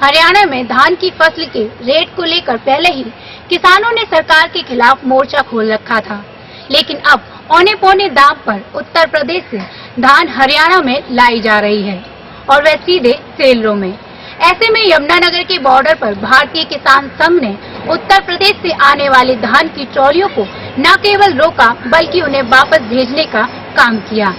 हरियाणा में धान की फसल के रेट को लेकर पहले ही किसानों ने सरकार के खिलाफ मोर्चा खोल रखा था, लेकिन अब औने पौने दाम पर उत्तर प्रदेश से धान हरियाणा में लाई जा रही है और वह सीधे सेलरों में। ऐसे में यमुनानगर के बॉर्डर पर भारतीय किसान संघ ने उत्तर प्रदेश से आने वाले धान की ट्रॉलियों को न केवल रोका बल्कि उन्हें वापस भेजने का काम किया।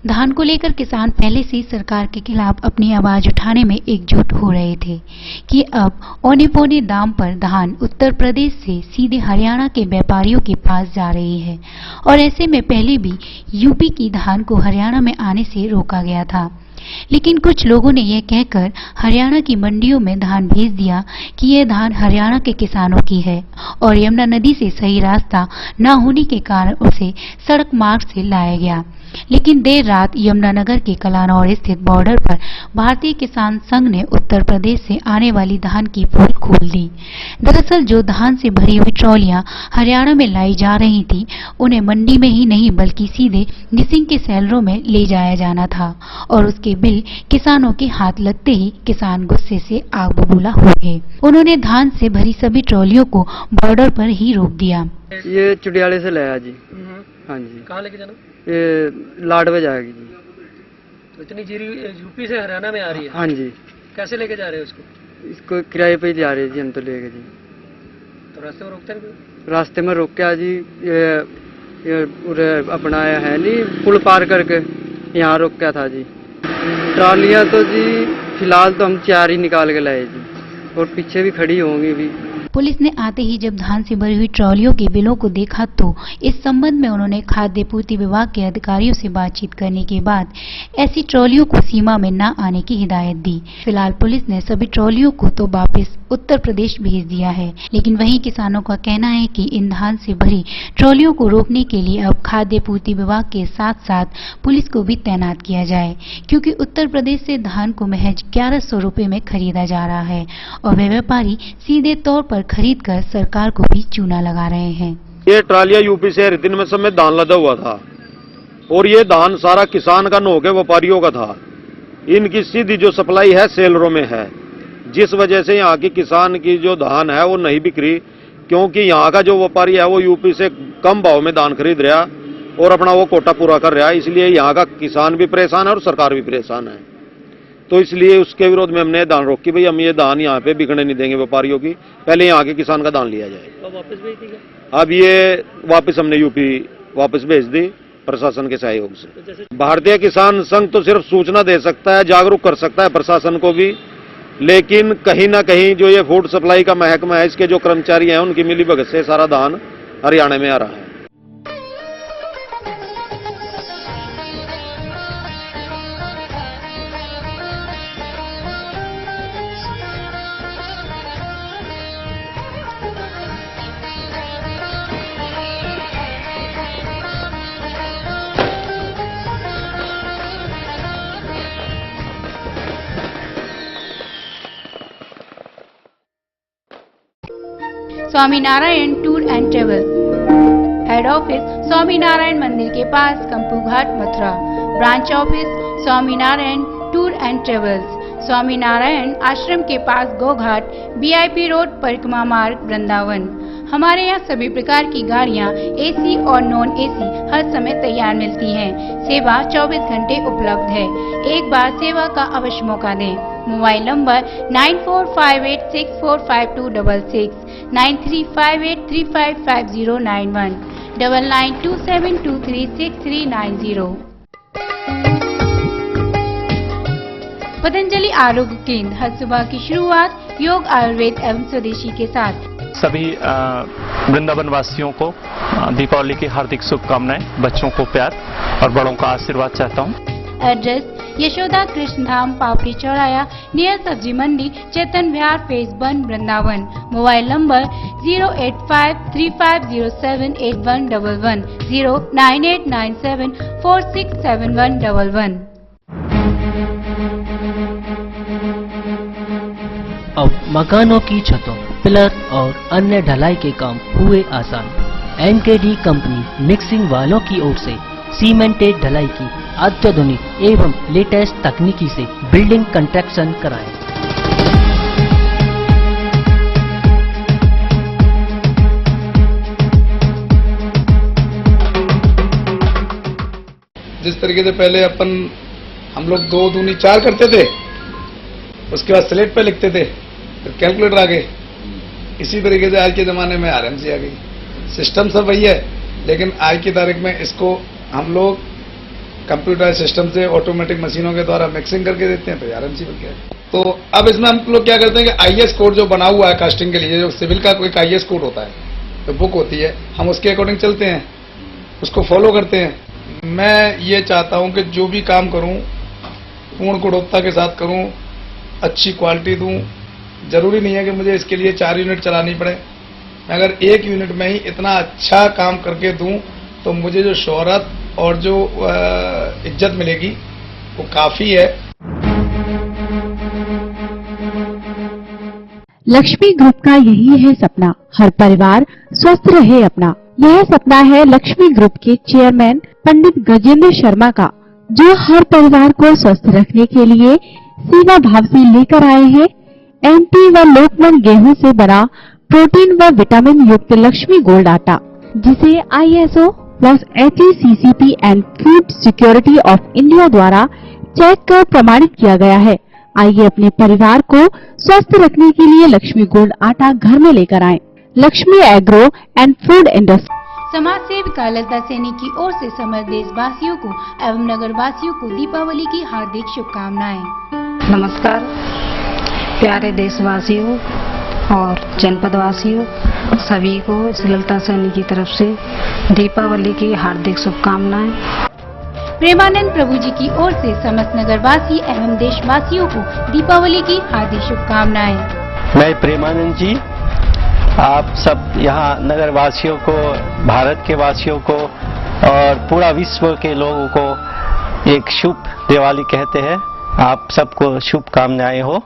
धान को लेकर किसान पहले से सरकार के खिलाफ अपनी आवाज उठाने में एकजुट हो रहे थे कि अब औने पौने दाम पर धान उत्तर प्रदेश से सीधे हरियाणा के व्यापारियों के पास जा रही है और ऐसे में पहले भी यूपी की धान को हरियाणा में आने से रोका गया था, लेकिन कुछ लोगों ने यह कहकर हरियाणा की मंडियों में धान भेज दिया कि यह धान हरियाणा के किसानों की है और यमुना नदी से सही रास्ता न होने के कारण उसे सड़क मार्ग से लाया गया। लेकिन देर रात यमुनानगर के कलानौर स्थित बॉर्डर पर भारतीय किसान संघ ने उत्तर प्रदेश से आने वाली धान की पोल खोल दी। दरअसल जो धान से भरी हुई ट्रॉलियां हरियाणा में लाई जा रही थी, उन्हें मंडी में ही नहीं बल्कि सीधे निसिंग के सेलरों में ले जाया जाना था और उसके बिल किसानों के हाथ लगते ही किसान गुस्से से आग बबूला हो गए। उन्होंने धान से भरी सभी ट्रॉलियों को बॉर्डर पर ही रोक दिया। ये चुडियाले से लाया जी। हाँ जी। कहाँ लेके जाना? ये लाडवे जाएगी जी। तो इतनी जीरी यूपी से हरियाणा में आ रही है? हाँ जी। कैसे लेके जा रहे हो इसको? इसको किराए पे ही जा रहे जी, हम तो लेके जी। तो रास्ते में रोकते हैं? रास्ते में रोक के जी, ये अपना है नहीं पुल पार करके यहाँ रोक क्या था जी। ट्रालियाँ तो जी फिलहाल तो हम 4 ही निकाल के लाए जी और पीछे भी खड़ी होंगी भी। पुलिस ने आते ही जब धान से भरी हुई ट्रॉलियों के बिलों को देखा तो इस संबंध में उन्होंने खाद्य पूर्ति विभाग के अधिकारियों से बातचीत करने के बाद ऐसी ट्रॉलियों को सीमा में न आने की हिदायत दी। फिलहाल पुलिस ने सभी ट्रॉलियों को तो वापस उत्तर प्रदेश भेज दिया है, लेकिन वहीं किसानों का कहना है कि इन धान से भरी ट्रॉलियों को रोकने के लिए अब खाद्य पूर्ति विभाग के साथ साथ पुलिस को भी तैनात किया जाए, क्योंकि उत्तर प्रदेश से धान को महज 1100 रुपए में खरीदा जा रहा है और वे व्यापारी सीधे तौर पर खरीद कर सरकार को भी चूना लगा रहे हैं। ये ट्रालियां यूपी से दिन में सब में धान लदा हुआ था और ये धान सारा किसान का न होकर व्यापारियों का था। इनकी सीधी जो सप्लाई है सेलरों में है, जिस वजह से यहाँ की किसान की जो धान है वो नहीं बिक रही, क्योंकि यहाँ का जो व्यापारी है वो यूपी से कम भाव में धान खरीद रहा और अपना वो कोटा पूरा कर रहा है। इसलिए यहाँ का किसान भी परेशान है और सरकार भी परेशान है। तो इसलिए उसके विरोध में हमने धान रोकी, भाई हम ये धान यहाँ पे बिकने नहीं देंगे व्यापारियों की, पहले यहाँ के किसान का धान लिया जाए। तो वापस भेज दी? अब ये वापस हमने यूपी वापस भेज दी प्रशासन के सहयोग से। तो भारतीय किसान संघ तो सिर्फ सूचना दे सकता है, जागरूक कर सकता है प्रशासन को भी, लेकिन कहीं ना कहीं जो ये फूड सप्लाई का महकमा है, इसके जो कर्मचारी हैं उनकी मिलीभगत से सारा धान हरियाणा में आ रहा है। Swaminarayan tour and travel, head office Swaminarayan Mandir के पास Kampu Ghat Mathura, branch office Swaminarayan tour and travels, Swaminarayan Ashram के पास गोघाट, बीआईपी रोड परिक्रमा मार्ग वृंदावन। हमारे यहाँ सभी प्रकार की गाड़ियाँ एसी और नॉन एसी हर समय तैयार मिलती हैं। सेवा 24 घंटे उपलब्ध है। एक बार सेवा का अवश्य मौका दें। Mobile number 9458645266, 9358355091, 9927236390। पतंजलि आरोग्य केंद्र, हर सुबह की शुरुआत योग, आयुर्वेद एवं स्वदेशी के साथ। सभी वृंदावन वासियों को दीपावली की हार्दिक शुभकामनाएं। बच्चों को प्यार और बड़ों का आशीर्वाद चाहता हूं। एड्रेस यशोदा कृष्ण धाम, पापड़ी चौराया, नियर सब्जी मंडी, Chetan Vihar, phase 1, Vrindavan. Mobile number 08535078111, 09897467111। अब मकानों की छतों, पिलर और अन्य ढलाई के काम हुए आसान। एनकेडी कंपनी मिक्सिंग वालों की ओर से सीमेंटेड ढलाई की अत्याधुनिक एवं लेटेस्ट तकनीकी से बिल्डिंग कंस्ट्रक्शन कराएं। जिस तरीके से पहले हम लोग 2 दूनी 4 करते थे, उसके बाद स्लेट पे लिखते थे, फिर कैलकुलेटर आ गए। इसी तरीके से आज के ज़माने में आरएमसी आ गई। सिस्टम सब वही है, लेकिन आज की तारीख में इसको हम लोग कंप्यूटर सिस्टम से ऑटोमेटिक मशीनों के द्वारा मिक्सिंग करके देते हैं, तो आरएमसी बन गया। तो अब इसमें हम लोग क्या करते हैं कि आईएएस कोड जो बना हुआ है कास्टिंग के लिए, जो सिविल का कोई आईएएस कोड होता है, तो बुक होती है, हम उसके अकॉर्डिंग चलते हैं, उसको फॉलो करते हैं। मैं ये चाहता हूं कि जो भी काम करूं पूर्ण गुणवत्ता के साथ करूं, अच्छी क्वालिटी दूं। जरूरी नहीं है कि मुझे इसके लिए 4 यूनिट चलानी पड़े। अगर 1 यूनिट में ही इतना अच्छा काम करके दूं तो मुझे जो शोहरत और जो इज्जत मिलेगी वो काफी है। लक्ष्मी ग्रुप का यही है सपना, हर परिवार स्वस्थ रहे अपना। यह सपना है लक्ष्मी ग्रुप के चेयरमैन पंडित गजेंद्र शर्मा का, जो हर परिवार को स्वस्थ रखने के लिए सेवा भाव से लेकर आए हैं एमपी व लोकमन गेहूं से बना प्रोटीन व विटामिन युक्त लक्ष्मी गोल्ड आटा, जिसे ISO plus HACCP and food security of India द्वारा चेक कर प्रमाणित किया गया है। आइए अपने परिवार को स्वस्थ रखने के लिए लक्ष्मी गोल्ड आटा घर में लेकर आएं। Lakshmi agro and food industry. समाज सेविका लता सैनी की ओर से समस्त देशवासियों को एवं नगर वासियों को दीपावली की हार्दिक शुभकामनाएं। नमस्कार प्यारे देशवासियों और जनपद वासियों, सभी को लता सैनी की तरफ से दीपावली की हार्दिक शुभकामनाएं। प्रेमानंद प्रभु जी की ओर से समस्त नगरवासी एवं देशवासियों को दीपावली की हार्दिक शुभकामनाएं। मैं प्रेमानंद जी आप सब यहाँ नगर वासियों को, भारत के वासियों को और पूरा विश्व के लोगों को एक शुभ दिवाली कहते हैं। आप सबको शुभकामनाएं हो।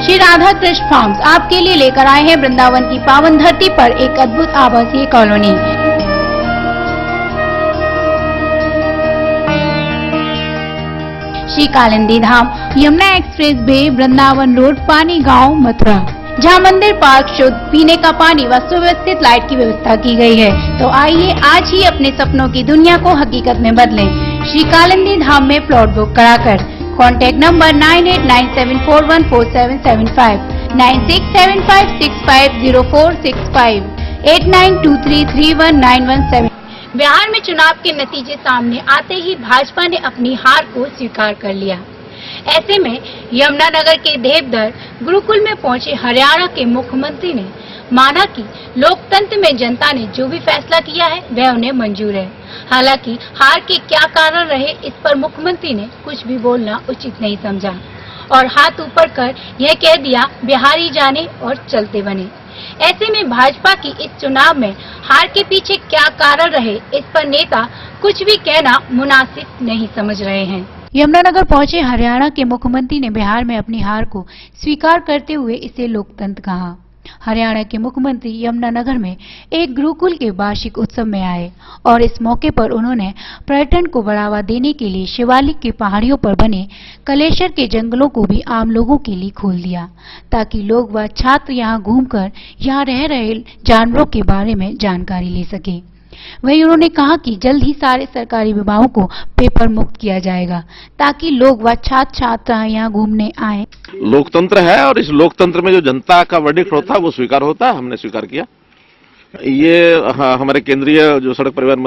श्री राधा कृष्ण फार्म्स आपके लिए लेकर आए हैं वृंदावन की पावन धरती पर एक अद्भुत आवासीय colony. Shri Kalindi Dham, Yamuna expressway, Vrindavan road, Pani Gaon, Mathura, जहां मंदिर, पार्क, शुद्ध पीने का पानी व सुव्यवस्थित लाइट की व्यवस्था की गई है। तो आइए आज ही अपने सपनों की दुनिया को हकीकत में बदलें। श्री कालिंदी धाम में प्लॉट बुक कराकर कॉन्टैक्ट नंबर 9897414775, 9675650465, 8923319117। बिहार में चुनाव के नतीजे सामने आते ही भाजपा ने अपनी हार को स्वीकार कर लिया। ऐसे में यमुनानगर के देवदर गुरुकुल में पहुंचे हरियाणा के मुख्यमंत्री ने माना कि लोकतंत्र में जनता ने जो भी फैसला किया है वह उन्हें मंजूर है। हालांकि हार के क्या कारण रहे इस पर मुख्यमंत्री ने कुछ भी बोलना उचित नहीं समझा और हाथ ऊपर कर यह कह दिया बिहारी जाने और चलते बने। ऐसे में भाजपा की इस चुनाव में हार के पीछे क्या कारण रहे इस पर नेता कुछ भी कहना मुनासिब नहीं समझ रहे हैं। यमुनानगर पहुंचे हरियाणा के मुख्यमंत्री ने बिहार में अपनी हार को स्वीकार करते हुए इसे लोकतंत्र कहा। हरियाणा के मुख्यमंत्री यमुनानगर में एक गुरुकुल के वार्षिक उत्सव में आए और इस मौके पर उन्होंने पर्यटन को बढ़ावा देने के लिए शिवालिक की पहाड़ियों पर बने कलेश्वर के जंगलों को भी आम लोगों के लिए खोल दिया, ताकि लोग व छात्र यहां घूमकर यहां रह रहे जानवरों के बारे में जानकारी ले सके। वहीं उन्होंने कहा कि जल्द ही सारे सरकारी विभागों को पेपर मुक्त किया जाएगा, ताकि लोग व छात्र छात्राएं यहाँ घूमने आए। लोकतंत्र है और इस लोकतंत्र में जो जनता का वर्डिक्ट होता है वो स्वीकार होता है। हमने स्वीकार किया। ये हमारे केंद्रीय जो सड़क परिवहन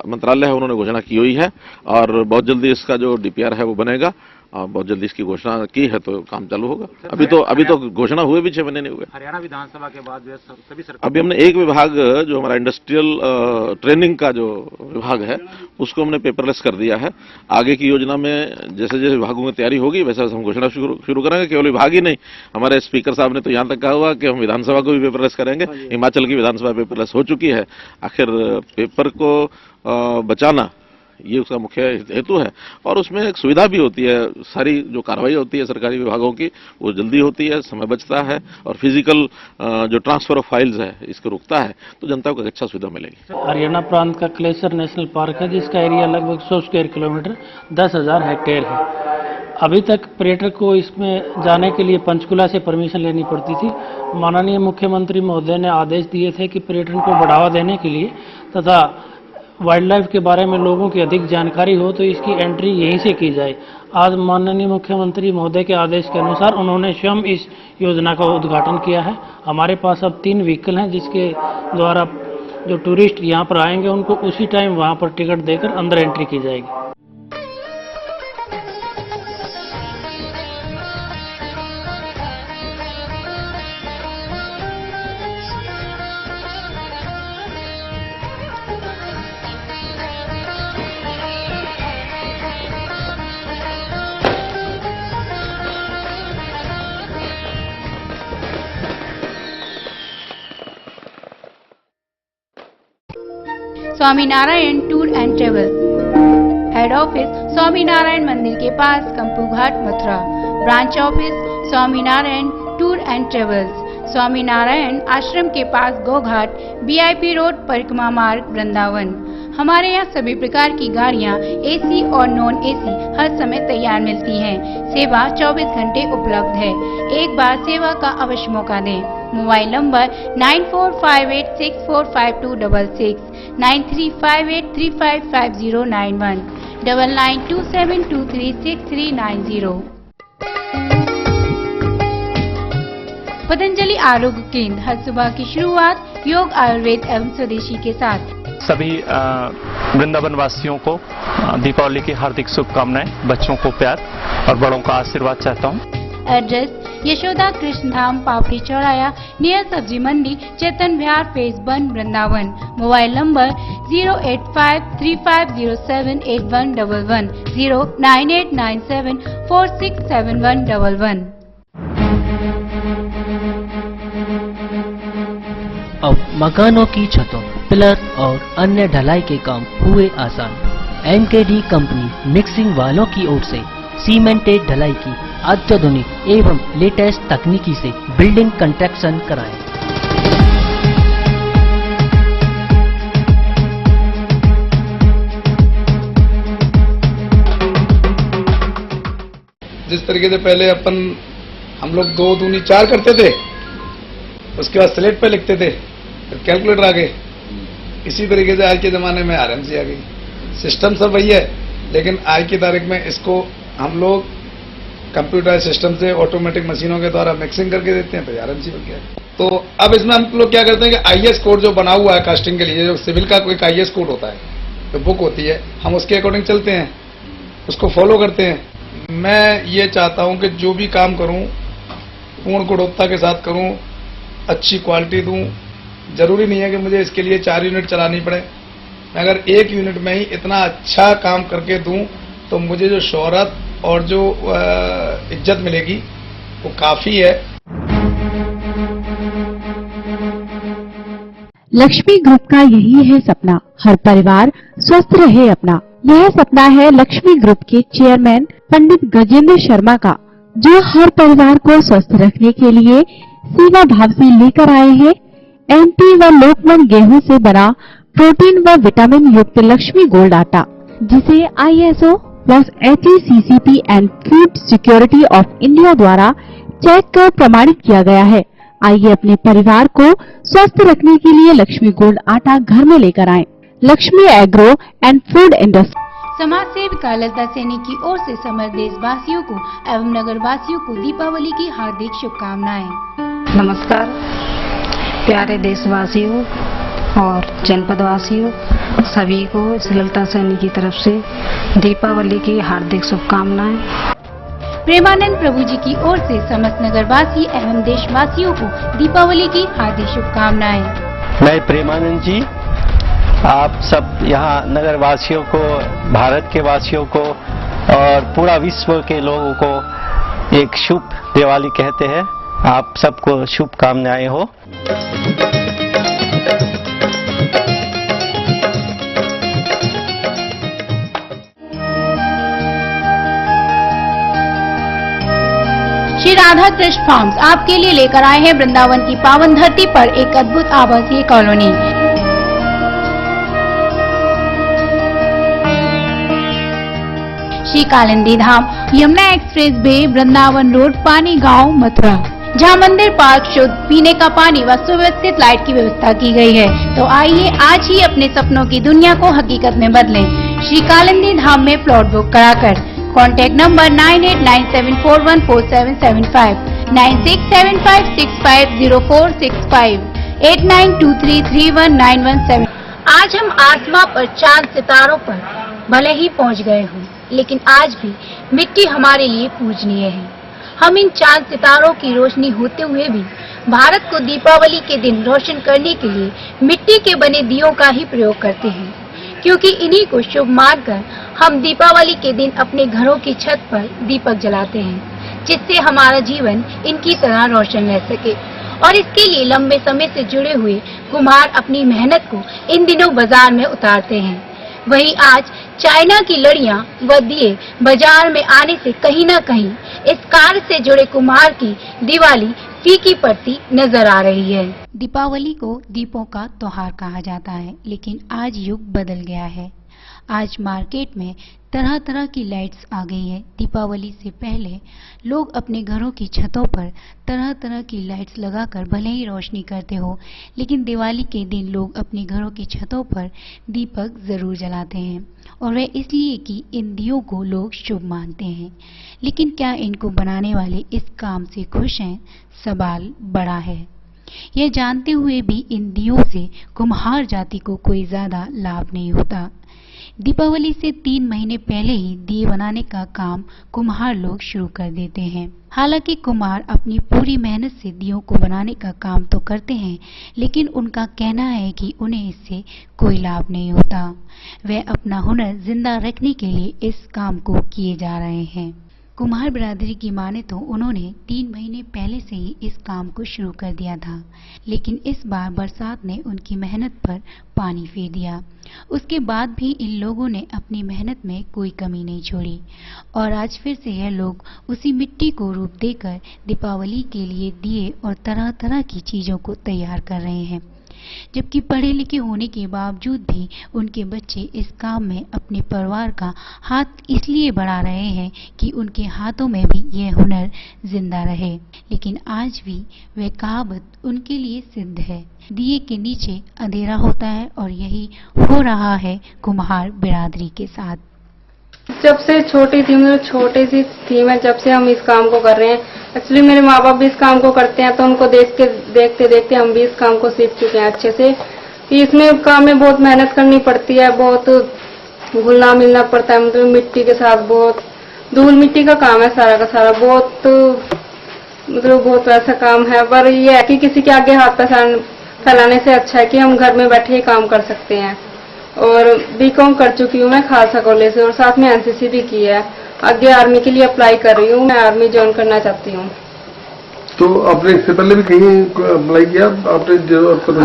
मंत्रालय है उन्होंने घोषणा की हुई है और बहुत जल्दी इसका जो DPR है वो बनेगा और बहुत जल्दी इसकी घोषणा की है तो काम चालू होगा। अभी तो घोषणा हुए भी 6 महीने नहीं हुए। हरियाणा विधानसभा के बाद सभी सरकार अभी हमने एक विभाग जो हमारा इंडस्ट्रियल ट्रेनिंग का जो विभाग है उसको हमने पेपरलेस कर दिया है। आगे की योजना में जैसे जैसे विभागों की तैयारी होगी वैसे हम घोषणा शुरू करेंगे। केवल विभाग ही नहीं, हमारे स्पीकर साहब ने तो यहाँ तक कहा हुआ कि हम विधानसभा को भी पेपरलेस करेंगे। हिमाचल की विधानसभा पेपरलेस हो चुकी है। आखिर पेपर को बचाना ये उसका मुख्य हेतु है और उसमें एक सुविधा भी होती है। सारी जो कार्रवाई होती है सरकारी विभागों की वो जल्दी होती है, समय बचता है और फिजिकल जो ट्रांसफर ऑफ फाइल्स है इसको रुकता है, तो जनता को अच्छा सुविधा मिलेगी। हरियाणा प्रांत का क्लेसर नेशनल पार्क है जिसका एरिया लगभग 100 स्क्वायर किलोमीटर 10,000 हेक्टेयर है। अभी तक पर्यटक को इसमें जाने के लिए पंचकुला से परमिशन लेनी पड़ती थी। माननीय मुख्यमंत्री महोदय ने आदेश दिए थे कि पर्यटन को बढ़ावा देने के लिए तथा वाइल्ड लाइफ के बारे में लोगों की अधिक जानकारी हो तो इसकी एंट्री यहीं से की जाए। आज माननीय मुख्यमंत्री महोदय के आदेश के अनुसार उन्होंने स्वयं इस योजना का उद्घाटन किया है। हमारे पास अब 3 व्हीकल हैं जिसके द्वारा जो टूरिस्ट यहाँ पर आएंगे उनको उसी टाइम वहाँ पर टिकट देकर अंदर एंट्री की जाएगी। Swaminarayan tour and travel, head office Swaminarayan Mandir के पास Kampu Ghat Mathura, branch office Swaminarayan tour and travels, Swaminarayan Ashram के पास गोघाट, VIP रोड परिक्रमा मार्ग वृंदावन। हमारे यहाँ सभी प्रकार की गाड़ियाँ AC और नॉन AC हर समय तैयार मिलती हैं। सेवा 24 घंटे उपलब्ध है। एक बार सेवा का अवश्य मौका दें। Mobile number 9458645266, 9358355091, 9927236390। पतंजलि आरोग्य केंद्र, हर सुबह की शुरुआत योग, आयुर्वेद एवं स्वदेशी के साथ। सभी वृंदावन वासियों को दीपावली की हार्दिक शुभकामनाएं। बच्चों को प्यार और बड़ों का आशीर्वाद चाहता हूं। एड्रेस यशोदा कृष्ण धाम, पापड़ी चौराया, नियर सब्जी मंडी, Chetan Vihar, phase 1, Vrindavan. Mobile number 08535078111, 09897467111। अब मकानों की छतों, पिलर और अन्य ढलाई के काम हुए आसान। NKD कंपनी मिक्सिंग वालों की ओर से सीमेंटेड ढलाई की अत्याधुनिक एवं लेटेस्ट तकनीकी से बिल्डिंग कंस्ट्रक्शन कराएं। जिस तरीके से पहले हम लोग 2 दूनी 4 करते थे, उसके बाद स्लेट पे लिखते थे, फिर कैलकुलेटर आ गए। इसी तरीके से आज के ज़माने में RMC आ गई। सिस्टम सब वही है, लेकिन आज की तारीख में इसको हम लोग कंप्यूटर सिस्टम से ऑटोमेटिक मशीनों के द्वारा मिक्सिंग करके देते हैं, तो RMC बन गया। तो अब इसमें हम लोग क्या करते हैं कि IS कोड जो बना हुआ है कास्टिंग के लिए, जो सिविल का कोई IS कोड होता है, जो बुक होती है, हम उसके अकॉर्डिंग चलते हैं, उसको फॉलो करते हैं। मैं ये चाहता हूँ कि जो भी काम करूँ पूर्ण गुणवत्ता के साथ करूँ, अच्छी क्वालिटी दूँ। जरूरी नहीं है कि मुझे इसके लिए 4 यूनिट चलानी पड़े। मैं अगर 1 यूनिट में ही इतना अच्छा काम करके दूं तो मुझे जो शोहरत और जो इज्जत मिलेगी वो काफी है। लक्ष्मी ग्रुप का यही है सपना, हर परिवार स्वस्थ रहे अपना। यह सपना है लक्ष्मी ग्रुप के चेयरमैन पंडित गजेंद्र शर्मा का, जो हर परिवार को स्वस्थ रखने के लिए सेवा भाव से लेकर आए हैं MP व लोकमन गेहूं से बना प्रोटीन व विटामिन युक्त लक्ष्मी गोल्ड आटा, जिसे ISO plus HACCP and food security of India द्वारा चेक कर प्रमाणित किया गया है। आइए अपने परिवार को स्वस्थ रखने के लिए लक्ष्मी गोल्ड आटा घर में लेकर आएं। Lakshmi agro and food industry. समाज सेविका लता सैनी की ओर से समस्त देशवासियों को एवं नगर वासियों को दीपावली की हार्दिक शुभकामनाएं। नमस्कार प्यारे देशवासियों और जनपद वासियों, सभी को लता सैनी की तरफ से दीपावली की हार्दिक शुभकामनाएं। प्रेमानंद प्रभु जी की ओर से समस्त नगरवासी एवं देशवासियों को दीपावली की हार्दिक शुभकामनाएं। मैं प्रेमानंद जी आप सब यहाँ नगर वासियों को, भारत के वासियों को और पूरा विश्व के लोगों को एक शुभ दिवाली कहते हैं। आप सबको शुभकामनाएं हो। श्री राधा कृष्ण फार्म्स आपके लिए लेकर आए हैं वृंदावन की पावन धरती पर एक अद्भुत आवासीय colony. Shri Kalindi Dham, Yamuna expressway, Vrindavan road, Pani Gaon, Mathura, जहां मंदिर, पार्क, शुद्ध पीने का पानी व सुव्यवस्थित लाइट की व्यवस्था की गई है। तो आइए आज ही अपने सपनों की दुनिया को हकीकत में बदलें। श्री कालिंदी धाम में प्लॉट बुक कराकर कॉन्टैक्ट नंबर 9897414775, 9675650465, 8923319117। आज हम आसमां पर, चांद सितारों पर भले ही पहुंच गए हों, लेकिन आज भी मिट्टी हमारे लिए पूजनीय है। हम इन चांद सितारों की रोशनी होते हुए भी भारत को दीपावली के दिन रोशन करने के लिए मिट्टी के बने दियों का ही प्रयोग करते हैं, क्योंकि इन्हीं को शुभ मानकर हम दीपावली के दिन अपने घरों की छत पर दीपक जलाते हैं, जिससे हमारा जीवन इनकी तरह रोशन रह सके। और इसके लिए लंबे समय से जुड़े हुए कुम्हार अपनी मेहनत को इन दिनों बाजार में उतारते हैं। वहीं आज चाइना की लड़ियां व दिए बाजार में आने से कहीं न कहीं इस कार्य से जुड़े कुम्हार की दिवाली फीकी पड़ती नजर आ रही है। दीपावली को दीपों का त्योहार कहा जाता है, लेकिन आज युग बदल गया है। आज मार्केट में तरह तरह की लाइट्स आ गई है। दीपावली से पहले लोग अपने घरों की छतों पर तरह तरह की लाइट्स लगाकर भले ही रोशनी करते हो, लेकिन दिवाली के दिन लोग अपने घरों की छतों पर दीपक जरूर जलाते हैं, और वह इसलिए कि इन दियों को लोग शुभ मानते हैं। लेकिन क्या इनको बनाने वाले इस काम से खुश हैं? सवाल बड़ा है। यह जानते हुए भी इन दियों से कुम्हार जाति को कोई ज्यादा लाभ नहीं होता। दीपावली से 3 महीने पहले ही दिए बनाने का काम कुम्हार लोग शुरू कर देते हैं। हालांकि कुम्हार अपनी पूरी मेहनत से दियों को बनाने का काम तो करते हैं, लेकिन उनका कहना है कि उन्हें इससे कोई लाभ नहीं होता। वे अपना हुनर जिंदा रखने के लिए इस काम को किए जा रहे हैं। कुम्हार बिरादरी की माने तो उन्होंने 3 महीने पहले से ही इस काम को शुरू कर दिया था, लेकिन इस बार बरसात ने उनकी मेहनत पर पानी फेर दिया। उसके बाद भी इन लोगों ने अपनी मेहनत में कोई कमी नहीं छोड़ी, और आज फिर से यह लोग उसी मिट्टी को रूप देकर दीपावली के लिए दिए और तरह तरह की चीजों को तैयार कर रहे हैं। जबकि पढ़े लिखे होने के बावजूद भी उनके बच्चे इस काम में अपने परिवार का हाथ इसलिए बढ़ा रहे हैं कि उनके हाथों में भी यह हुनर जिंदा रहे। लेकिन आज भी वह कहावत उनके लिए सिद्ध है, दिए के नीचे अंधेरा होता है, और यही हो रहा है कुम्हार बिरादरी के साथ। जब से छोटी थी, मतलब छोटी सी थी मैं, जब से हम इस काम को कर रहे हैं। एक्चुअली मेरे माँ बाप भी इस काम को करते हैं, तो उनको देखते देखते हम भी इस काम को सीख चुके हैं अच्छे से। कि इसमें काम में बहुत मेहनत करनी पड़ती है, बहुत घुलना मिलना पड़ता है, मतलब मिट्टी के साथ बहुत धूल मिट्टी का काम है सारा का सारा, बहुत वैसा काम है। पर ये है कि किसी के आगे हाथ फैलाने से अच्छा है कि हम घर में बैठे ही काम कर सकते हैं। और बीकॉम कर चुकी हूँ मैं खालसा कॉलेज से, और साथ में एनसीसी भी की है। आगे आर्मी के लिए अप्लाई कर रही हूँ, मैं आर्मी ज्वाइन करना चाहती हूँ। तो आपने इससे पहले भी कहीं अप्लाई किया? आपने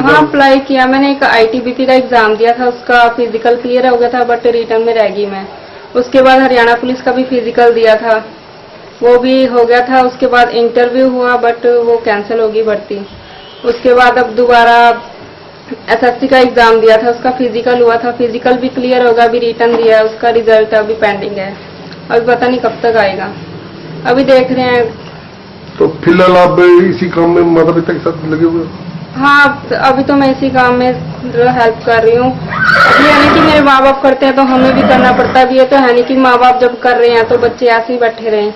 हाँ, अप्लाई किया मैंने। एक ITBP का एग्जाम दिया था, उसका फिजिकल क्लियर हो गया था, बट रिटर्न में रह गई मैं। उसके बाद हरियाणा पुलिस का भी फिजिकल दिया था, वो भी हो गया था। उसके बाद इंटरव्यू हुआ, बट वो कैंसिल होगी भर्ती। उसके बाद अब दोबारा SSC का एग्जाम दिया था, उसका फिजिकल हुआ था, फिजिकल भी क्लियर होगा, अभी रिटर्न दिया है, उसका रिजल्ट अभी पेंडिंग है, अभी पता नहीं कब तक आएगा, अभी देख रहे हैं। तो फिलहाल आप इसी काम में माता पिता के साथ लगे हुए? हाँ, अभी तो मैं इसी काम में हेल्प कर रही हूँ। अभी यानी कि मेरे माँ बाप करते हैं तो हमें भी करना पड़ता है। अभी ये तो है नहीं कि माँ बाप जब कर रहे हैं तो बच्चे ऐसे ही बैठे रहे।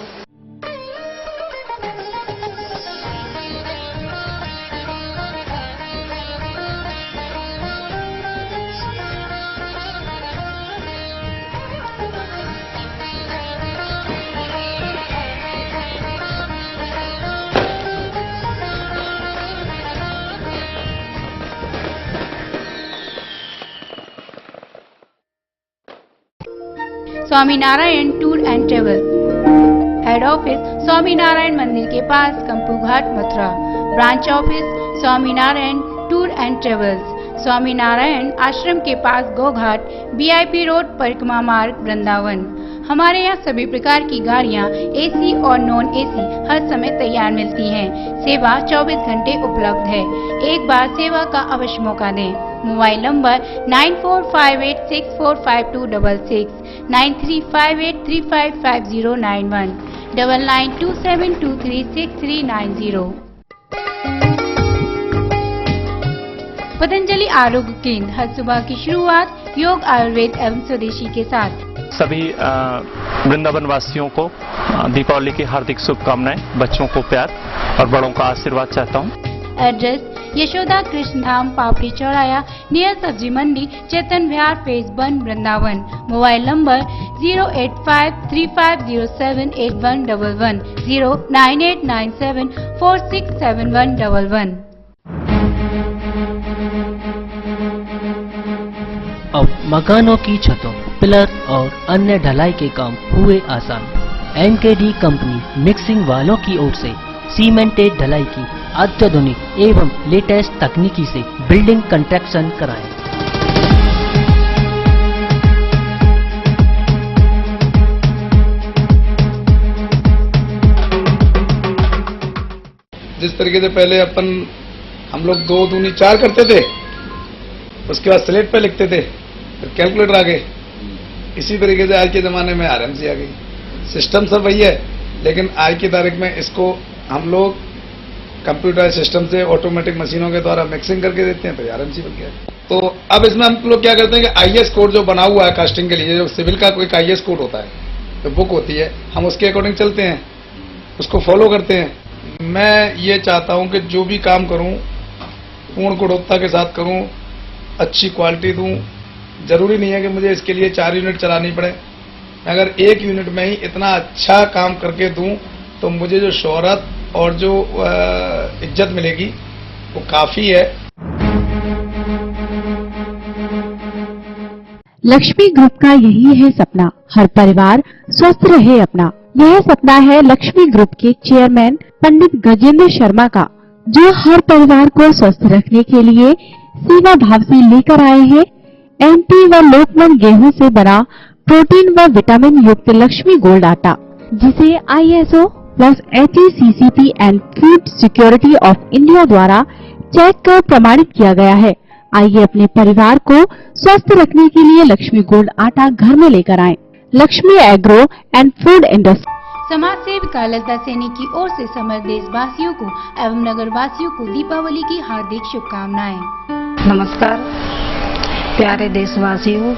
Swaminarayan tour and travel, head office Swaminarayan Mandir के पास Kampu Ghat Mathura, branch office Swaminarayan tour and travels, Swaminarayan Ashram के पास गोघाट, VIP रोड परिक्रमा मार्ग वृंदावन। हमारे यहाँ सभी प्रकार की गाड़ियाँ AC और नॉन AC हर समय तैयार मिलती हैं। सेवा 24 घंटे उपलब्ध है। एक बार सेवा का अवश्य मौका दें। Mobile number 9458645266, 9358355091, 9927236390। पतंजलि आरोग्य केंद्र हर सुबह की शुरुआत योग, आयुर्वेद एवं स्वदेशी के साथ। सभी वृंदावन वासियों को दीपावली की हार्दिक शुभकामनाएं, बच्चों को प्यार और बड़ों का आशीर्वाद चाहता हूं। एड्रेस यशोदा कृष्ण धाम, पापड़ी चौराया, नियर सब्जी मंडी, Chetan Vihar, phase 1, Vrindavan. Mobile number 08535078111, 09897467111। अब मकानों की छतों, पिलर और अन्य ढलाई के काम हुए आसान। एमकेडी कंपनी मिक्सिंग वालों की ओर से सीमेंटेड ढलाई की अत्याधुनिक एवं लेटेस्ट तकनीकी से बिल्डिंग कंस्ट्रक्शन कराएं। जिस तरीके से पहले हम लोग 2 दूनी 4 करते थे, उसके बाद स्लेट पे लिखते थे, फिर कैलकुलेटर आ गए। इसी तरीके से आज के ज़माने में आरएमसी आ गई। सिस्टम सब वही है, लेकिन आज की तारीख में इसको हम लोग कंप्यूटर सिस्टम से ऑटोमेटिक मशीनों के द्वारा मिक्सिंग करके देते हैं, फिर आरएमसी बन गया। तो अब इसमें हम लोग क्या करते हैं कि आईएस कोड जो बना हुआ है कास्टिंग के लिए, जो सिविल का कोई आईएस कोड होता है, जो बुक होती है, हम उसके अकॉर्डिंग चलते हैं, उसको फॉलो करते हैं। मैं ये चाहता हूँ कि जो भी काम करूँ पूर्ण गुणवत्ता के साथ करूँ, अच्छी क्वालिटी दूं। जरूरी नहीं है कि मुझे इसके लिए 4 यूनिट चलानी पड़े। अगर 1 यूनिट में ही इतना अच्छा काम करके दूं तो मुझे जो शोहरत और जो इज्जत मिलेगी वो काफी है। लक्ष्मी ग्रुप का यही है सपना, हर परिवार स्वस्थ रहे अपना। यह सपना है लक्ष्मी ग्रुप के चेयरमैन पंडित गजेंद्र शर्मा का, जो हर परिवार को स्वस्थ रखने के लिए सेवा भाव से लेकर आए हैं एमपी व लोकमन गेहूं से बना प्रोटीन व विटामिन युक्त लक्ष्मी गोल्ड आटा, जिसे ISO plus HACCP and food security of India द्वारा चेक कर प्रमाणित किया गया है। आइए अपने परिवार को स्वस्थ रखने के लिए लक्ष्मी गोल्ड आटा घर में लेकर आएं। Lakshmi agro and food industry. समाज सेविका ललिता सैनी की ओर से समस्त देशवासियों को एवं नगर वासियों को दीपावली की हार्दिक शुभकामनाएं। नमस्कार प्यारे देशवासियों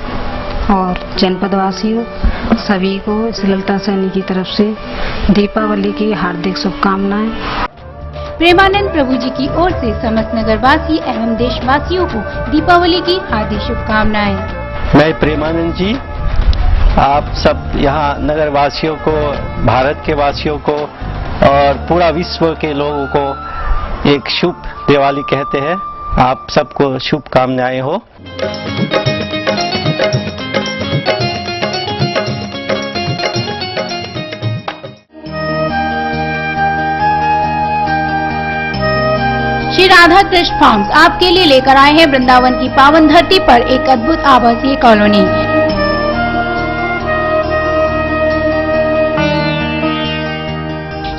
और जनपद वासियों, सभी को ललिता सैनी की तरफ से दीपावली की हार्दिक शुभकामनाएं। प्रेमानंद प्रभु जी की ओर से समस्त नगरवासी एवं देशवासियों को दीपावली की हार्दिक शुभकामनाएं। मैं प्रेमानंद जी आप सब यहाँ नगर वासियों को, भारत के वासियों को और पूरा विश्व के लोगों को एक शुभ दिवाली कहते हैं। आप सबको शुभकामनाएं हो। श्री राधा कृष्ण फार्म्स आपके लिए लेकर आए हैं वृंदावन की पावन धरती पर एक अद्भुत आवासीय colony.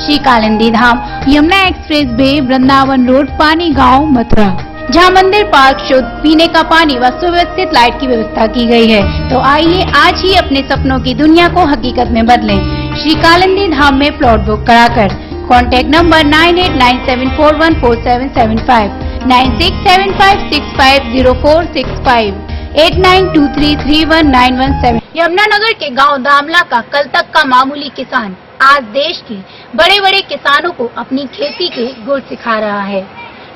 Shri Kalindi Dham, Yamuna expressway, Vrindavan road, Pani Gaon, Mathura, जहां मंदिर, पार्क, शुद्ध पीने का पानी व सुव्यवस्थित लाइट की व्यवस्था की गई है। तो आइए आज ही अपने सपनों की दुनिया को हकीकत में बदलें। श्री कालिंदी धाम में प्लॉट बुक कराकर। Contact number 9897414775, 9675650465, 8923319117। यमुनानगर के गांव दामला का कल तक का मामूली किसान आज देश के बड़े बड़े किसानों को अपनी खेती के गुर सिखा रहा है।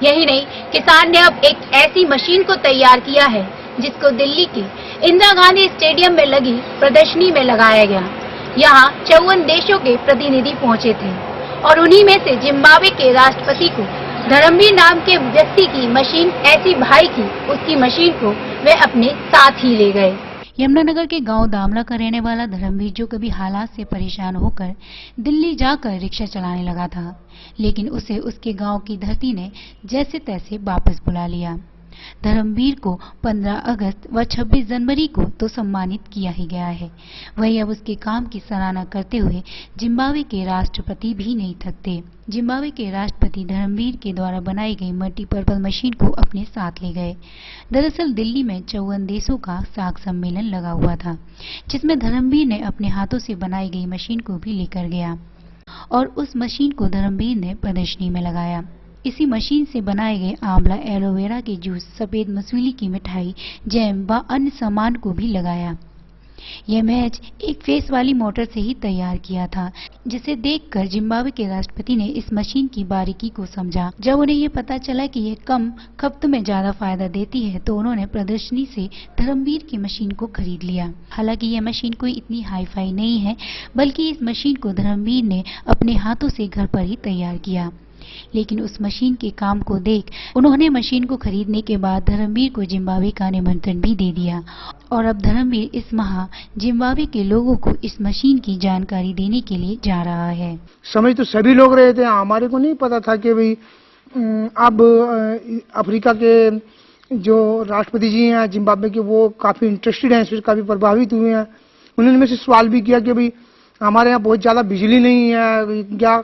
यही नहीं, किसान ने अब एक ऐसी मशीन को तैयार किया है जिसको दिल्ली के इंदिरा गांधी स्टेडियम में लगी प्रदर्शनी में लगाया गया। यहाँ 54 देशों के प्रतिनिधि पहुँचे थे और उन्हीं में से जिम्बाब्वे के राष्ट्रपति को धर्मवीर नाम के व्यक्ति की मशीन ऐसी भाई की, उसकी मशीन को वे अपने साथ ही ले गए। यमुनानगर के गांव दामला का रहने वाला धर्मवीर, जो कभी हालात से परेशान होकर दिल्ली जाकर रिक्शा चलाने लगा था, लेकिन उसे उसके गांव की धरती ने जैसे तैसे वापस बुला लिया। धर्मवीर को 15 अगस्त व 26 जनवरी को तो सम्मानित किया ही गया है, वहीं अब उसके काम की सराहना करते हुए जिम्बाब्वे के राष्ट्रपति भी नहीं थकते। जिम्बाब्वे के राष्ट्रपति धर्मवीर के द्वारा बनाई गई मल्टीपर्पज मशीन को अपने साथ ले गए। दरअसल दिल्ली में 54 देशों का साख सम्मेलन लगा हुआ था, जिसमें धर्मवीर ने अपने हाथों से बनाई गई मशीन को भी लेकर गया और उस मशीन को धर्मवीर ने प्रदर्शनी में लगाया। इसी मशीन से बनाए गए आंवला, एलोवेरा के जूस, सफेद मसूली की मिठाई, जैम व अन्य सामान को भी लगाया। यह मैच एक फेस वाली मोटर से ही तैयार किया था, जिसे देखकर जिम्बाब्वे के राष्ट्रपति ने इस मशीन की बारीकी को समझा। जब उन्हें यह पता चला कि यह कम खपत में ज्यादा फायदा देती है, तो उन्होंने प्रदर्शनी से धर्मवीर की मशीन को खरीद लिया। हालांकि यह मशीन कोई इतनी हाई फाई नहीं है, बल्कि इस मशीन को धर्मवीर ने अपने हाथों से घर पर ही तैयार किया। लेकिन उस मशीन के काम को देख उन्होंने मशीन को खरीदने के बाद धर्मवीर को जिम्बाब्वे का निमंत्रण भी दे दिया और अब धर्मवीर इस माह जिम्बाब्वे के लोगों को इस मशीन की जानकारी देने के लिए जा रहा है। समझ तो सभी लोग रहे थे, हमारे को नहीं पता था कि भाई अब अफ्रीका के जो राष्ट्रपति जी हैं जिम्बाब्वे के, वो काफी इंटरेस्टेड हैं, इससे काफी प्रभावित हुए हैं। उन्होंने मेरे से सवाल भी किया कि भाई हमारे यहाँ बहुत ज्यादा बिजली नहीं है, क्या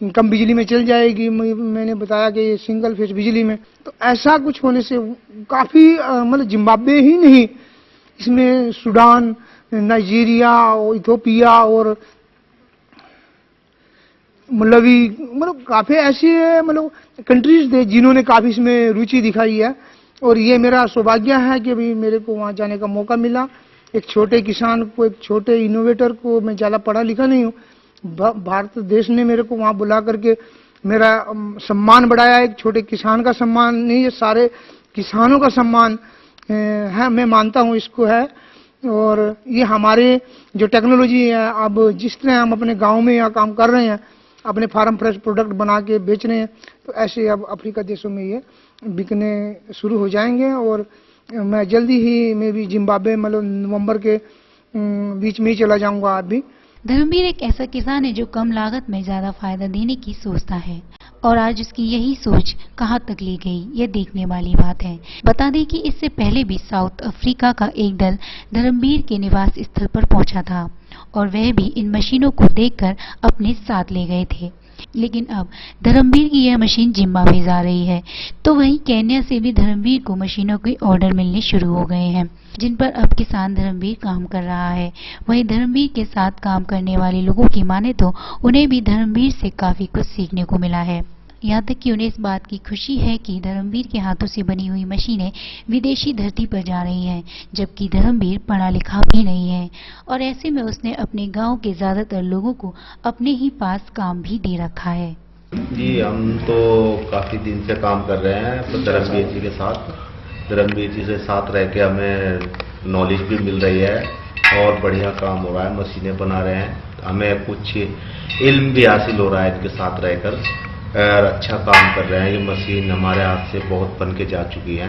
कम बिजली में चल जाएगी। मैंने बताया कि ये सिंगल फेज बिजली में, तो ऐसा कुछ होने से काफी मतलब जिम्बाब्वे ही नहीं, इसमें सूडान, नाइजीरिया, इथियोपिया और मलावी, मतलब काफी ऐसी मतलब कंट्रीज थे जिन्होंने काफी इसमें रुचि दिखाई है। और ये मेरा सौभाग्य है कि भाई मेरे को वहाँ जाने का मौका मिला। एक छोटे किसान को, एक छोटे इनोवेटर को, मैं ज्यादा पढ़ा लिखा नहीं हूँ, भारत देश ने मेरे को वहां बुला करके मेरा सम्मान बढ़ाया। एक छोटे किसान का सम्मान नहीं, ये सारे किसानों का सम्मान है, मैं मानता हूं इसको है। और ये हमारे जो टेक्नोलॉजी है, अब जिस तरह हम अपने गांव में यहाँ काम कर रहे हैं, अपने फार्म फ्रेश प्रोडक्ट बना के बेच रहे हैं, तो ऐसे अब अफ्रीका देशों में ये बिकने शुरू हो जाएंगे। और मैं जल्दी ही मैं भी जिम्बाब्वे मतलब नवंबर के बीच में ही चला जाऊंगा। आप भी धर्मवीर एक ऐसा किसान है जो कम लागत में ज्यादा फायदा देने की सोचता है और आज उसकी यही सोच कहां तक ले गई, यह देखने वाली बात है। बता दें कि इससे पहले भी साउथ अफ्रीका का एक दल धर्मवीर के निवास स्थल पर पहुंचा था और वह भी इन मशीनों को देखकर अपने साथ ले गए थे। लेकिन अब धर्मवीर की यह मशीन जिम्बाब्वे जा रही है, तो वहीं केन्या से भी धर्मवीर को मशीनों के ऑर्डर मिलने शुरू हो गए हैं, जिन पर अब किसान धर्मवीर काम कर रहा है। वहीं धर्मवीर के साथ काम करने वाले लोगों की माने तो उन्हें भी धर्मवीर से काफी कुछ सीखने को मिला है। यहाँ तक कि उन्हें इस बात की खुशी है कि धर्मवीर के हाथों से बनी हुई मशीनें विदेशी धरती पर जा रही हैं, जबकि धर्मवीर पढ़ा लिखा भी नहीं है और ऐसे में उसने अपने गांव के ज्यादातर लोगों को अपने ही पास काम भी दे रखा है। जी, हम तो काफी दिन से काम कर रहे हैं धर्मवीर जी के साथ। धर्मवीर जी से साथ रह के हमें नॉलेज भी मिल रही है और बढ़िया काम हो रहा है, मशीनें बना रहे हैं, हमें कुछ इल्म भी हासिल हो रहा है इनके साथ रहकर और अच्छा काम कर रहे हैं। ये मशीन हमारे हाथ से बहुत बन के जा चुकी है।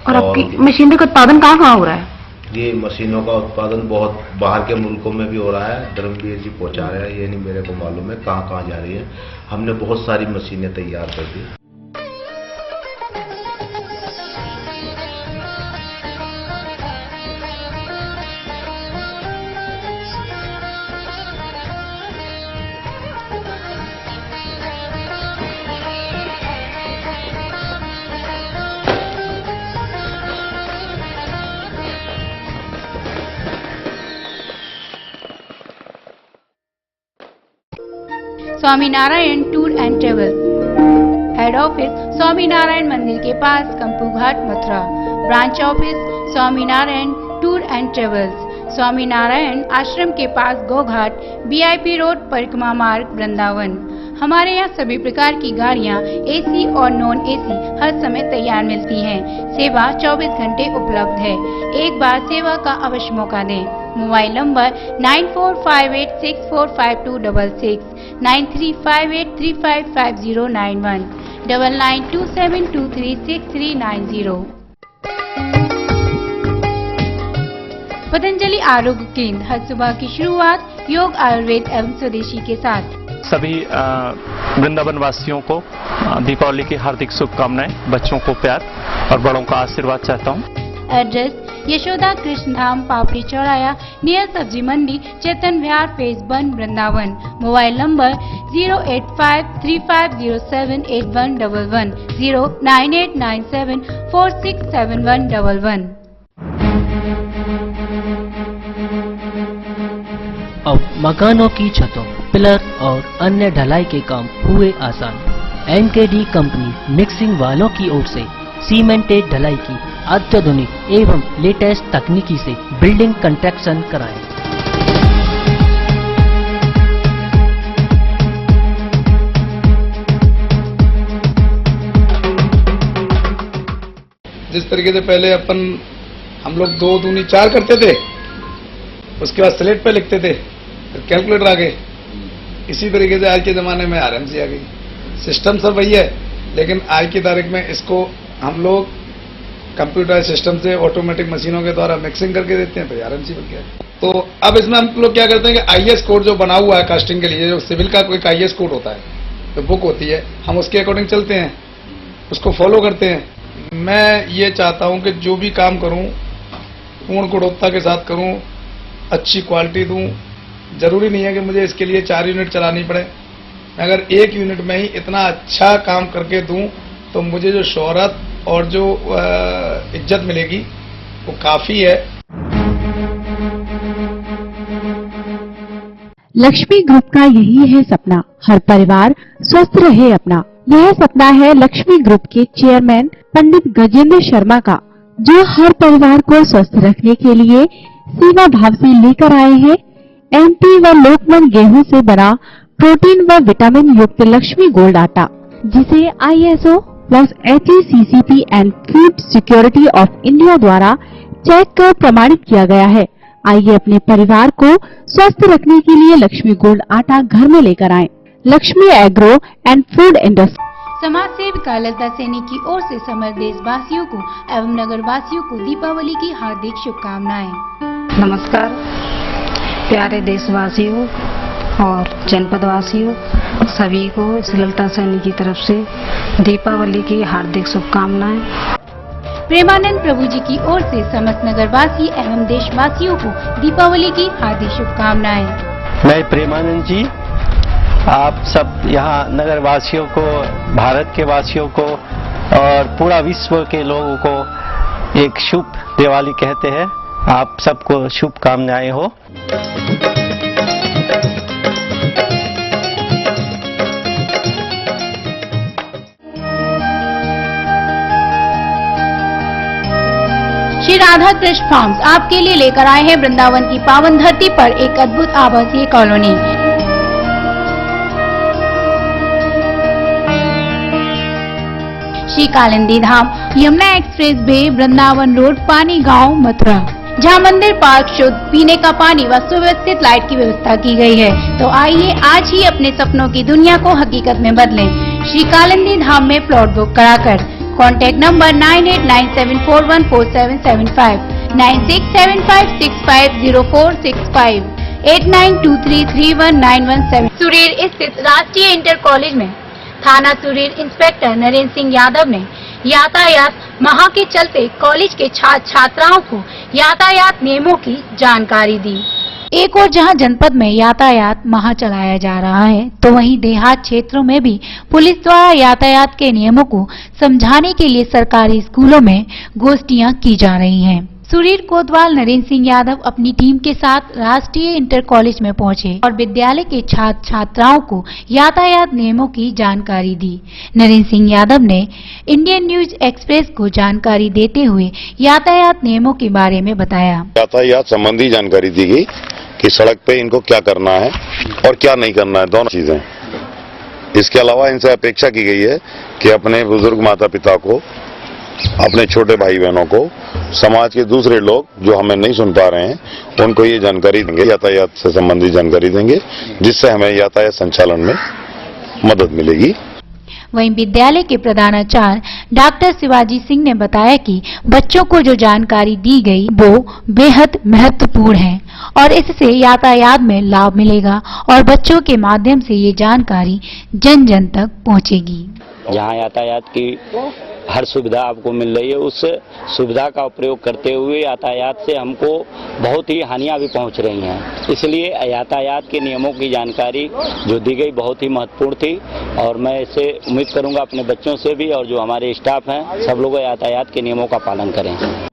और आपकी मशीनों का उत्पादन कहाँ हो रहा है? ये मशीनों का उत्पादन बहुत बाहर के मुल्कों में भी हो रहा है, धर्मवीर जी पहुंचा रहे हैं। ये नहीं मेरे को मालूम है कहाँ कहाँ जा रही है। हमने बहुत सारी मशीनें तैयार कर दी। Swaminarayan tour and travel, head office Swaminarayan Mandir के पास Kampu Ghat Mathura, branch office Swaminarayan tour and travels, Swaminarayan Ashram के पास गोघाट, बीआईपी रोड, परिक्रमा मार्ग, वृंदावन। हमारे यहाँ सभी प्रकार की गाड़ियाँ एसी और नॉन एसी हर समय तैयार मिलती हैं। सेवा 24 घंटे उपलब्ध है। एक बार सेवा का अवश्य मौका दें। Mobile number 9458645266, 9358355091, 9927236390। पतंजलि आरोग्य केंद्र हर सुबह की शुरुआत योग, आयुर्वेद एवं स्वदेशी के साथ। सभी वृंदावन वासियों को दीपावली की हार्दिक शुभकामनाएं, बच्चों को प्यार और बड़ों का आशीर्वाद चाहता हूं। एड्रेस यशोदा कृष्ण धाम, पापड़ी चौराया, नियर सब्जी मंडी, Chetan Vihar, phase 1, Vrindavan. Mobile number 08535078111, 09897467111। अब मकानों की छतों, पिलर और अन्य ढलाई के काम हुए आसान। एमकेडी कंपनी मिक्सिंग वालों की ओर से सीमेंटेड ढलाई की अत्याधुनिक एवं लेटेस्ट तकनीकी से बिल्डिंग कंस्ट्रक्शन कराएं। जिस तरीके से पहले हम लोग 2 दूनी 4 करते थे, उसके बाद स्लेट पे लिखते थे, फिर कैलकुलेटर आ गए। इसी तरीके से आज के ज़माने में आरएमसी आ गई। सिस्टम सब वही है, लेकिन आज की तारीख में इसको हम लोग कंप्यूटर सिस्टम से ऑटोमेटिक मशीनों के द्वारा मिक्सिंग करके देते हैं, तो आरएमसी बन गया। तो अब इसमें हम लोग क्या करते हैं कि आईएस कोड जो बना हुआ है कास्टिंग के लिए, जो सिविल का कोई आईएस कोड होता है, तो बुक होती है, हम उसके अकॉर्डिंग चलते हैं, उसको फॉलो करते हैं। मैं ये चाहता हूँ कि जो भी काम करूँ पूर्ण गुणवत्ता के साथ करूँ, अच्छी क्वालिटी दूँ। जरूरी नहीं है कि मुझे इसके लिए 4 यूनिट चलानी पड़े। अगर 1 यूनिट में ही इतना अच्छा काम करके दूं तो मुझे जो शोहरत और जो इज्जत मिलेगी वो काफी है। लक्ष्मी ग्रुप का यही है सपना, हर परिवार स्वस्थ रहे अपना। यह सपना है लक्ष्मी ग्रुप के चेयरमैन पंडित गजेंद्र शर्मा का, जो हर परिवार को स्वस्थ रखने के लिए सेवा भाव से लेकर आए हैं एमपी व लोकमन गेहूं से बना प्रोटीन व विटामिन युक्त लक्ष्मी गोल्ड आटा, जिसे ISO plus HACCP and food security of India द्वारा चेक कर प्रमाणित किया गया है। आइए अपने परिवार को स्वस्थ रखने के लिए लक्ष्मी गोल्ड आटा घर में लेकर आएं। Lakshmi agro and food industry. समाज सेविका ललिता सैनी की ओर से समस्त देशवासियों को एवं नगर वासियों को दीपावली की हार्दिक शुभकामनाएं। नमस्कार प्यारे देशवासियों और जनपद वासियों, सभी को ललिता सैनी की तरफ से दीपावली की हार्दिक शुभकामनाएं। प्रेमानंद प्रभु जी की ओर से समस्त नगरवासी एवं देशवासियों को दीपावली की हार्दिक शुभकामनाएं। मैं प्रेमानंद जी आप सब यहाँ नगर वासियों को, भारत के वासियों को और पूरा विश्व के लोगों को एक शुभ दिवाली कहते हैं। आप सबको शुभकामनाएं हो। श्री राधा कृष्ण फार्म्स आपके लिए लेकर आए हैं वृंदावन की पावन धरती पर एक अद्भुत आवासीय colony. Shri Kalindi Dham, Yamuna expressway, Vrindavan road, Pani Gaon, Mathura, जहां मंदिर, पार्क, शुद्ध पीने का पानी व सुव्यवस्थित लाइट की व्यवस्था की गई है। तो आइए आज ही अपने सपनों की दुनिया को हकीकत में बदलें। श्री कालिंदी धाम में प्लॉट बुक कराकर कॉन्टैक्ट नंबर 9897414775, 9675650465, 8923319117। सुरीर स्थित राष्ट्रीय इंटर कॉलेज में थाना सुरीर इंस्पेक्टर नरेंद्र सिंह यादव ने यातायात माह के चलते कॉलेज के छात्र छात्राओं को यातायात नियमों की जानकारी दी। एक और जहां जनपद में यातायात माह चलाया जा रहा है, तो वहीं देहात क्षेत्रों में भी पुलिस द्वारा यातायात के नियमों को समझाने के लिए सरकारी स्कूलों में गोष्ठियां की जा रही हैं। सुरीर कोतवाल नरेंद्र सिंह यादव अपनी टीम के साथ राष्ट्रीय इंटर कॉलेज में पहुंचे और विद्यालय के छात्र छात्राओं को यातायात नियमों की जानकारी दी। नरेंद्र सिंह यादव ने इंडियन न्यूज एक्सप्रेस को जानकारी देते हुए यातायात नियमों के बारे में बताया। यातायात संबंधी जानकारी दी गई कि सड़क पे इनको क्या करना है और क्या नहीं करना है, दोनों चीजें। इसके अलावा इनसे अपेक्षा की गई है कि अपने बुजुर्ग माता पिता को, अपने छोटे भाई बहनों को, समाज के दूसरे लोग जो हमें नहीं सुन पा रहे हैं, उनको ये जानकारी देंगे, यातायात से संबंधित जानकारी देंगे, जिससे हमें यातायात संचालन में मदद मिलेगी। वहीं विद्यालय के प्रधानाचार्य डॉक्टर शिवाजी सिंह ने बताया कि बच्चों को जो जानकारी दी गई वो बेहद महत्वपूर्ण है और इससे यातायात में लाभ मिलेगा और बच्चों के माध्यम से ये जानकारी जन जन तक पहुंचेगी। जहां यातायात की हर सुविधा आपको मिल रही है, उस सुविधा का प्रयोग करते हुए यातायात से हमको बहुत ही हानियां भी पहुंच रही हैं। इसलिए यातायात के नियमों की जानकारी जो दी गई बहुत ही महत्वपूर्ण थी और मैं इससे उम्मीद करूंगा अपने बच्चों से भी और जो हमारे स्टाफ हैं सब लोग यातायात के नियमों का पालन करें।